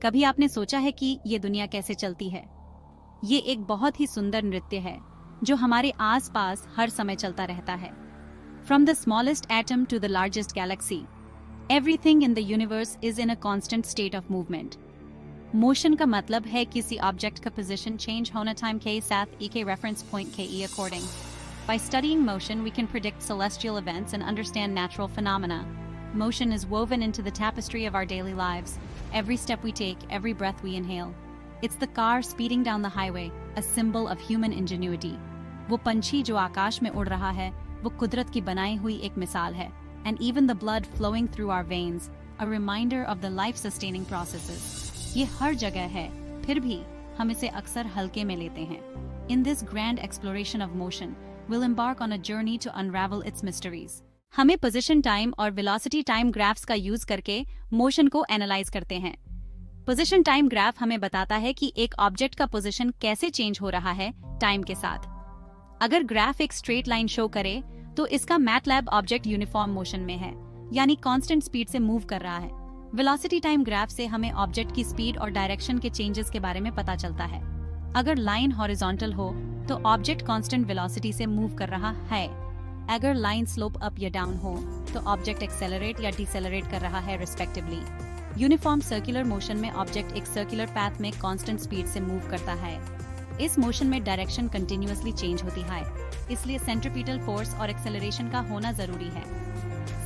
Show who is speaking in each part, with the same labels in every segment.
Speaker 1: कभी आपने सोचा है कि ये दुनिया कैसे चलती है? ये एक बहुत ही सुंदर नृत्य है जो हमारे आसपास हर समय चलता रहता है। From the smallest atom to the largest galaxy, everything in the universe is in a constant state of movement. Motion का मतलब है किसी ऑब्जेक्ट का पोजीशन चेंज होना टाइम के साथ एक रेफरेंस पॉइंट के according. By studying motion, we can predict celestial events and understand natural phenomena. Motion is woven into the tapestry of our daily lives. Every step we take, every breath we inhale. It's the car speeding down the highway, a symbol of human ingenuity. वो पंछी जो आकाश में उड़ रहा है, वो कुदरत की बनाई हुई एक मिसाल है. And even the blood flowing through our veins, a reminder of the life-sustaining processes. ये हर जगह है, फिर भी हम इसे अक्सर हल्के में लेते हैं. In this grand exploration of motion, we'll embark on a journey to unravel its mysteries. हमें पोजीशन टाइम और वेलोसिटी टाइम ग्राफ्स का यूज करके मोशन को एनालाइज करते हैं. पोजीशन टाइम ग्राफ हमें बताता है कि एक ऑब्जेक्ट का पोजीशन कैसे चेंज हो रहा है टाइम के साथ. अगर ग्राफ एक स्ट्रेट लाइन शो करे तो इसका मैटलैब ऑब्जेक्ट यूनिफॉर्म मोशन में है, यानी कांस्टेंट स्पीड से मूव कर रहा है. वेलोसिटी टाइम ग्राफ से हमें ऑब्जेक्ट की स्पीड और डायरेक्शन के चेंजेस के बारे में पता चलता है. अगर लाइन हॉरिजॉन्टल हो तो ऑब्जेक्ट कांस्टेंट वेलोसिटी से मूव कर रहा है. अगर लाइन स्लोप अप या डाउन हो तो ऑब्जेक्ट एक्सेलरेट या डिसेलरेट कर रहा है रिस्पेक्टिवली. यूनिफॉर्म सर्कुलर मोशन में ऑब्जेक्ट एक सर्कुलर पाथ में कांस्टेंट स्पीड से मूव करता है. इस मोशन में डायरेक्शन कंटिन्यूअसली चेंज होती है, इसलिए सेंट्रीपिटल फोर्स और एक्सेलरेशन का होना जरूरी है.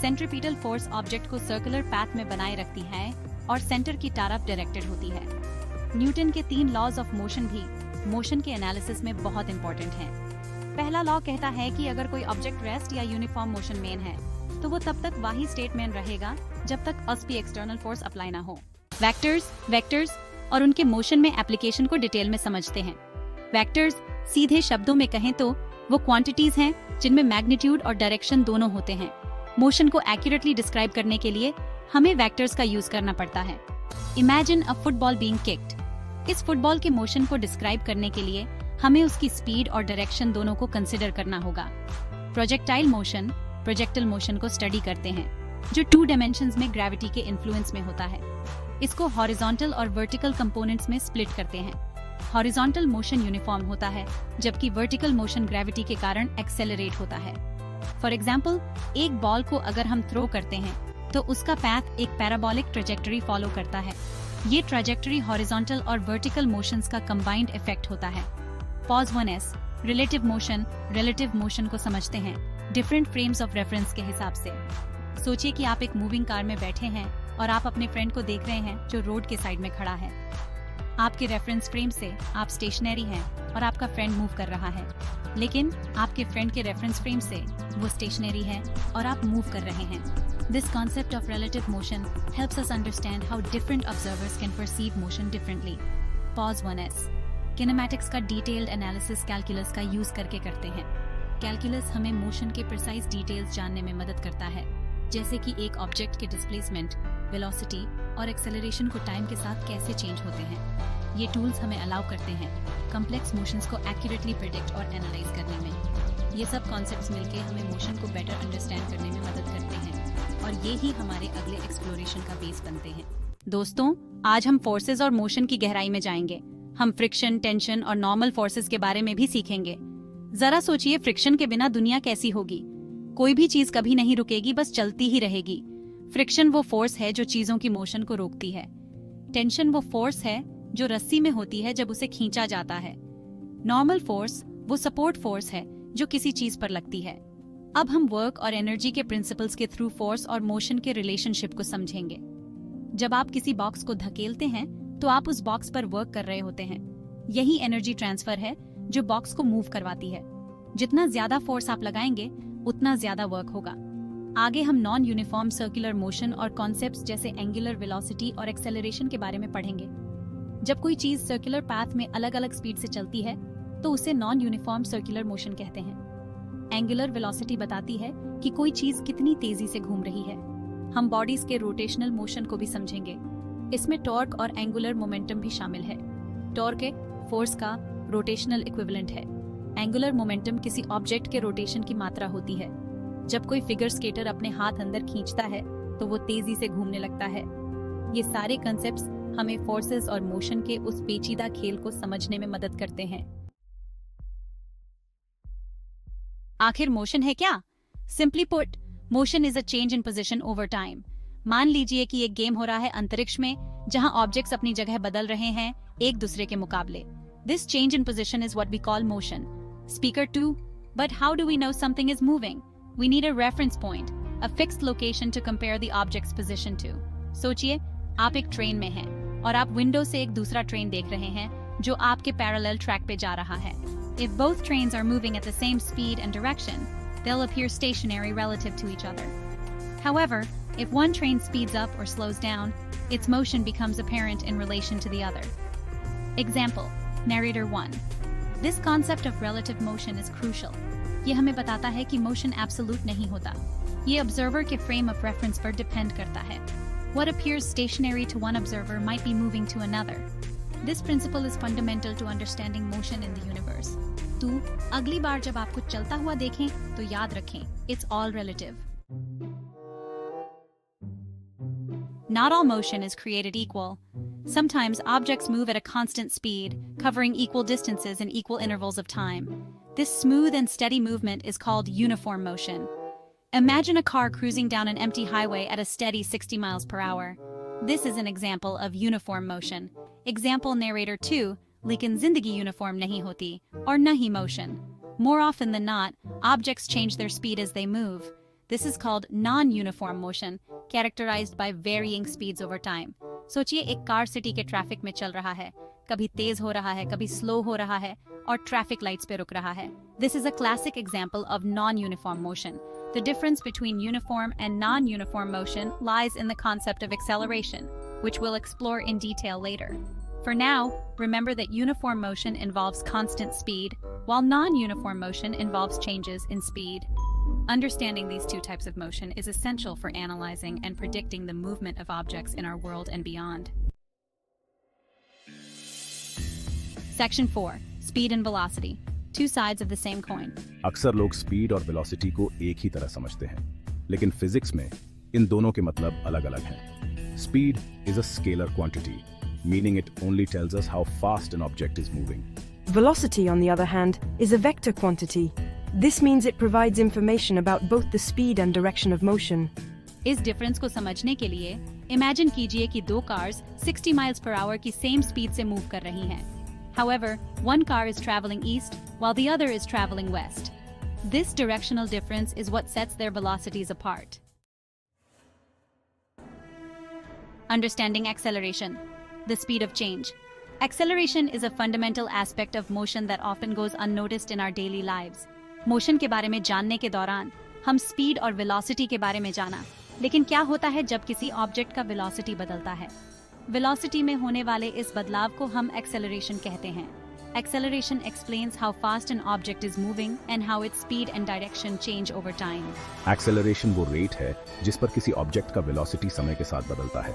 Speaker 1: सेंट्रीपिटल फोर्स ऑब्जेक्ट को सर्कुलर पाथ में बनाए रखती है और सेंटर की तरफ डायरेक्टेड होती है. न्यूटन के 3 लॉज ऑफ मोशन भी मोशन के एनालिसिस में बहुत इंपॉर्टेंट हैं. पहला लॉ कहता है कि अगर कोई ऑब्जेक्ट रेस्ट या यूनिफॉर्म मोशन में है तो वो तब तक वही स्टेट में रहेगा जब तक उस पे एक्सटर्नल फोर्स अप्लाई ना हो. वेक्टर्स और उनके मोशन में एप्लीकेशन को डिटेल में समझते हैं. वेक्टर्स सीधे शब्दों में कहें तो वो क्वांटिटीज हैं जिनमें मैग्नीट्यूड और डायरेक्शन दोनों होते हैं. मोशन को एक्यूरेटली डिस्क्राइब करने के लिए हमें वेक्टर्स का यूज करना पड़ता है. Imagine a football being kicked. इस फुटबॉल के मोशन को डिस्क्राइब करने के लिए हमें उसकी स्पीड और डायरेक्शन दोनों को कंसिडर करना होगा. प्रोजेक्टाइल मोशन को स्टडी करते हैं जो 2 डायमेंशंस में ग्रेविटी के इन्फ्लुएंस में होता है. इसको हॉरिजॉन्टल और वर्टिकल कंपोनेंट्स में स्प्लिट करते हैं. हॉरिजॉन्टल मोशन यूनिफॉर्म होता है जबकि वर्टिकल मोशन ग्रेविटी के कारण एक्सेलरेट होता है. फॉर एग्जाम्पल, एक बॉल को अगर हम थ्रो करते हैं तो उसका पैथ एक पैराबोलिक ट्रेजेक्टरी फॉलो करता है. ये ट्रेजेक्टरी हॉरिजॉन्टल और वर्टिकल मोशंस का कंबाइंड इफेक्ट होता है. पॉज 1s रिलेटिव मोशन को समझते हैं डिफरेंट फ्रेम्स ऑफ रेफरेंस के हिसाब से. सोचिए कि आप एक मूविंग कार में बैठे हैं और आप अपने फ्रेंड को देख रहे हैं जो रोड के साइड में खड़ा है. आपके रेफरेंस फ्रेम से आप स्टेशनरी हैं और आपका फ्रेंड मूव कर रहा है, लेकिन आपके फ्रेंड के रेफरेंस फ्रेम से वो स्टेशनरी है और आप मूव कर रहे हैं. This concept of relative motion helps us understand how different observers can perceive motion differently. Pause 1s. Kinematics का डिटेल्ड एनालिसिस कैलकुलस का यूज करके करते हैं. कैलकुलस हमें मोशन के प्रिसाइज डिटेल्स जानने में मदद करता है, जैसे कि एक ऑब्जेक्ट के डिस्प्लेसमेंट, वेलोसिटी और एक्सेलरेशन को टाइम के साथ कैसे चेंज होते हैं. ये टूल्स हमें अलाउ करते हैं कॉम्प्लेक्स मोशंस को एक्यूरेटली प्रेडिक्ट और एनालाइज करने में. ये सब कॉन्सेप्ट्स मिलके हमें मोशन को बेटर अंडरस्टैंड करने में मदद करते हैं और ये ही हमारे अगले एक्सप्लोरेशन का बेस बनते हैं. दोस्तों, आज हम फोर्सेस और मोशन की गहराई में जाएंगे. हम फ्रिक्शन, टेंशन और नॉर्मल फोर्सेस के बारे में भी सीखेंगे. जरा सोचिए, फ्रिक्शन के बिना दुनिया कैसी होगी? कोई भी चीज कभी नहीं रुकेगी, बस चलती ही रहेगी. फ्रिक्शन वो फोर्स है जो चीजों की मोशन को रोकती है. टेंशन वो फोर्स है जो रस्सी में होती है जब उसे खींचा जाता है. नॉर्मल फोर्स वो सपोर्ट फोर्स है जो किसी चीज पर लगती है. अब हम वर्क और एनर्जी के प्रिंसिपल्स के थ्रू फोर्स और मोशन के रिलेशनशिप को समझेंगे. जब आप किसी बॉक्स को धकेलते हैं तो आप उस बॉक्स पर वर्क कर रहे होते हैं. यही एनर्जी ट्रांसफर है जो बॉक्स को मूव करवाती है. जितना ज्यादा फोर्स आप लगाएंगे उतना ज्यादा वर्क होगा. आगे हम नॉन यूनिफॉर्म सर्कुलर मोशन और कॉन्सेप्ट्स जैसे एंगुलर वेलोसिटी और एक्सेलरेशन के बारे में पढ़ेंगे. जब कोई चीज सर्कुलर पाथ में अलग अलग स्पीड से चलती है तो उसे नॉन यूनिफॉर्म सर्कुलर मोशन कहते हैं. एंगुलर वेलोसिटी बताती है कि कोई चीज कितनी तेजी से घूम रही है. हम बॉडीज के रोटेशनल मोशन को भी समझेंगे. इसमें टॉर्क और एंगुलर मोमेंटम भी शामिल है. टॉर्क एक फोर्स का रोटेशनल इक्विवेलेंट है. एंगुलर मोमेंटम किसी ऑब्जेक्ट के रोटेशन की मात्रा होती है. जब कोई फिगर स्केटर अपने हाथ अंदर खींचता है तो वो तेजी से घूमने लगता है. ये सारे कंसेप्ट्स हमें फोर्सेस और मोशन के उस पेचीदा खेल को समझने में मदद करते हैं। आखिर मोशन है क्या? Simply put, motion is a change in position over time. मान लीजिए कि एक गेम हो रहा है अंतरिक्ष में, जहां ऑब्जेक्ट्स अपनी जगह बदल रहे हैं एक दूसरे के मुकाबले। This change in position is what we call motion. Speaker 2, but how do we know something is moving? We need a reference point, a fixed location to compare the object's position to. सोचिए, आप एक train में हैं और आप window से एक दूसरा ट्रेन देख रहे हैं जो आपके पैरेलल ट्रैक पे जा रहा है। If both trains are moving at the same speed and direction, they'll appear stationary relative to each other. However, if one train speeds up or slows down, its motion becomes apparent in relation to the other. Example, Narrator 1. This concept of relative motion is crucial. ये हमें बताता है कि motion absolute नहीं होता। ये observer के frame of reference पर depend करता है। What appears stationary to one observer might be moving to another. This principle is fundamental to understanding motion in the universe. तो अगली बार जब आप कुछ चलता हुआ देखें तो याद रखें, it's all relative. Not all motion is created equal. Sometimes objects move at a constant speed, covering equal distances in equal intervals of time. This smooth and steady movement is called uniform motion. Imagine a car cruising down an empty highway at a steady 60 miles per hour. This is an example of uniform motion. Example narrator 2, लेकिन जिंदगी uniform नहीं होती और न ही motion. More often than not, objects change their speed as they move. This is called non-uniform motion, characterized by varying speeds over time. सोचिए, एक car city के traffic में चल रहा है, कभी तेज हो रहा है, कभी स्लो हो रहा है और ट्रैफिक लाइट्स पे रुक रहा है। This is a classic example of non-uniform motion. The difference between uniform and non-uniform motion lies in the concept of acceleration, which we'll explore in detail later. For now, remember that uniform motion involves constant speed, while non-uniform motion involves changes in speed. Understanding these two types of motion is essential for analyzing and predicting the movement of objects in our world and beyond. Section 4. Speed and velocity. Two sides of the same coin.
Speaker 2: अक्सर लोग speed और velocity को एक ही तरह समझते हैं, लेकिन physics में इन दोनों के मतलब अलग-अलग हैं। Speed is a scalar quantity, meaning it only tells us how fast an object is moving.
Speaker 3: Velocity, on the other hand, is a vector quantity. This means it provides information about both the speed and direction of motion.
Speaker 1: इस difference को समझने के लिए imagine कीजिए कि दो cars 60 miles per hour की same speed से मूव कर रही हैं। However, one car is traveling east while the other is traveling west. This directional difference is what sets their velocities apart. Understanding acceleration, the speed of change. Acceleration is a fundamental aspect of motion that often goes unnoticed in our daily lives. Motion के बारे में जानने के दौरान हम speed और velocity के बारे में जाना, लेकिन क्या होता है जब किसी ऑब्जेक्ट का velocity बदलता है? Velocity में होने वाले इस बदलाव को हम acceleration कहते हैं. Acceleration explains how fast an object is moving and how its speed and direction change over time.
Speaker 2: Acceleration वो rate है जिस पर किसी ऑब्जेक्ट का velocity समय के साथ बदलता है.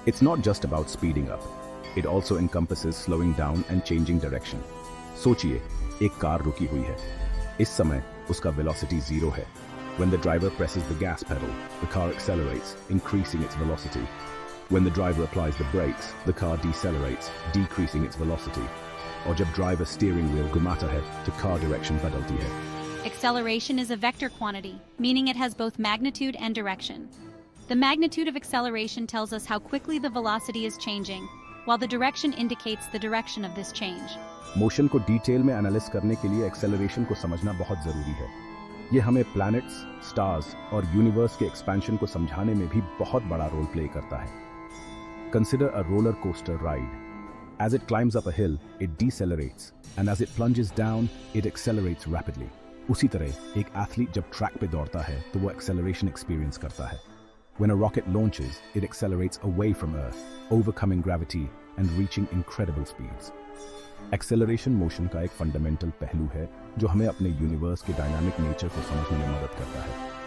Speaker 2: It's not just about speeding up. It also encompasses slowing down and changing direction. सोचिए, एक कार रुकी हुई है. इस समय उसका velocity 0 है. When the driver presses the gas pedal, the car accelerates, increasing its velocity. When the driver applies the brakes, the car decelerates, decreasing its velocity. और जब driver steering wheel घुमाता है, तो car direction बदलती है.
Speaker 1: Acceleration is a vector quantity, meaning it has both magnitude and direction. The magnitude of acceleration tells us how quickly the velocity is changing, while the direction indicates the direction of this change.
Speaker 2: Motion को detail में analyze करने के लिए acceleration को समझना बहुत जरूरी है. ये हमें planets, stars और universe के expansion को समझाने में भी बहुत बड़ा role play करता है. Consider a roller coaster ride. As it climbs up a hill, it decelerates, and as it plunges down, it accelerates rapidly. उसी तरह एक athlete जब track पे दौड़ता है, तो वो acceleration experience करता है. When a rocket launches, it accelerates away from Earth, overcoming gravity and reaching incredible speeds. Acceleration motion का एक fundamental पहलू है, जो हमें अपने universe के dynamic nature को समझने में मदद करता है.